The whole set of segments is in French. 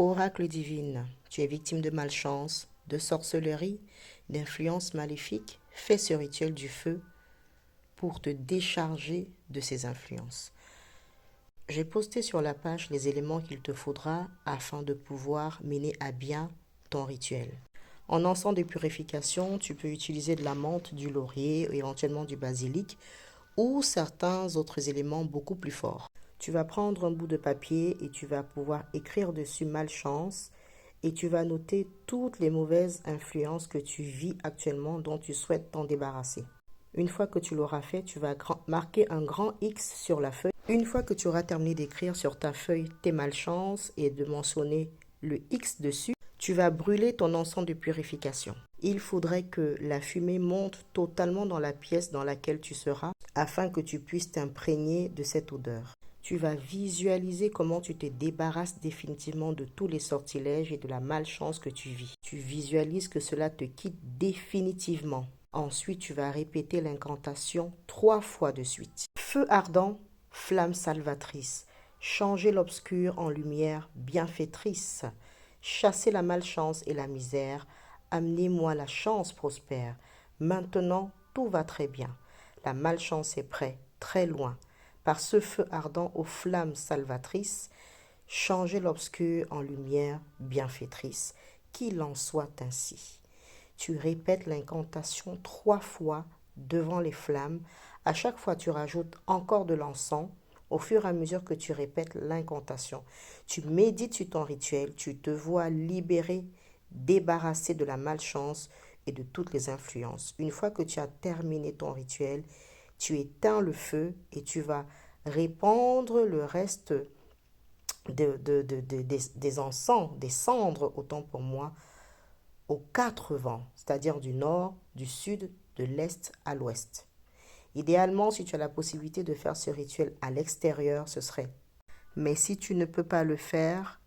Oracle divine, tu es victime de malchance, de sorcellerie, d'influence maléfique. Fais ce rituel du feu pour te décharger de ces influences. J'ai posté sur la page les éléments qu'il te faudra afin de pouvoir mener à bien ton rituel. En encens de purification, tu peux utiliser de la menthe, du laurier, éventuellement du basilic ou certains autres éléments beaucoup plus forts. Tu vas prendre un bout de papier et tu vas pouvoir écrire dessus malchance et tu vas noter toutes les mauvaises influences que tu vis actuellement dont tu souhaites t'en débarrasser. Une fois que tu l'auras fait, tu vas marquer un grand X sur la feuille. Une fois que tu auras terminé d'écrire sur ta feuille tes malchances et de mentionner le X dessus, tu vas brûler ton encens de purification. Il faudrait que la fumée monte totalement dans la pièce dans laquelle tu seras afin que tu puisses t'imprégner de cette odeur. Tu vas visualiser comment tu te débarrasses définitivement de tous les sortilèges et de la malchance que tu vis. Tu visualises que cela te quitte définitivement. Ensuite, tu vas répéter l'incantation 3 fois de suite. Feu ardent, flamme salvatrice, changez l'obscur en lumière bienfaitrice. Chassez la malchance et la misère, amenez-moi la chance prospère. Maintenant, tout va très bien. La malchance est près, très loin. Par ce feu ardent aux flammes salvatrices, changez l'obscur en lumière bienfaitrice. Qu'il en soit ainsi. Tu répètes l'incantation 3 fois devant les flammes. À chaque fois, tu rajoutes encore de l'encens au fur et à mesure que tu répètes l'incantation. Tu médites sur ton rituel, tu te vois libéré, débarrassé de la malchance et de toutes les influences. Une fois que tu as terminé ton rituel, tu éteins le feu et tu vas répandre le reste des encens, des cendres, autant pour moi, aux 4 vents, c'est-à-dire du nord, du sud, de l'est à l'ouest. Idéalement, si tu as la possibilité de faire ce rituel à l'extérieur, ce serait. Mais si tu ne peux pas le faire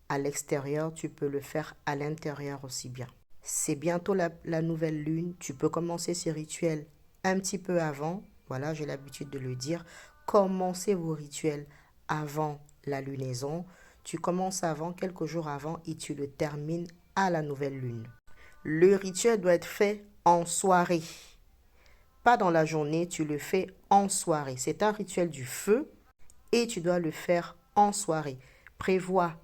à l'extérieur, tu peux le faire à l'intérieur aussi bien. C'est bientôt la nouvelle lune. Tu peux commencer ces rituels un petit peu avant. Voilà, j'ai l'habitude de le dire. Commencez vos rituels avant la lunaison. Tu commences avant, quelques jours avant, et tu le termines à la nouvelle lune. Le rituel doit être fait en soirée. Pas dans la journée, tu le fais en soirée. C'est un rituel du feu et tu dois le faire en soirée. Prévois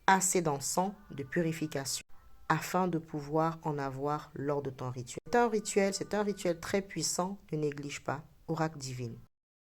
assez d'encens de purification afin de pouvoir en avoir lors de ton rituel. C'est un rituel très puissant, ne néglige pas. Oracle divine.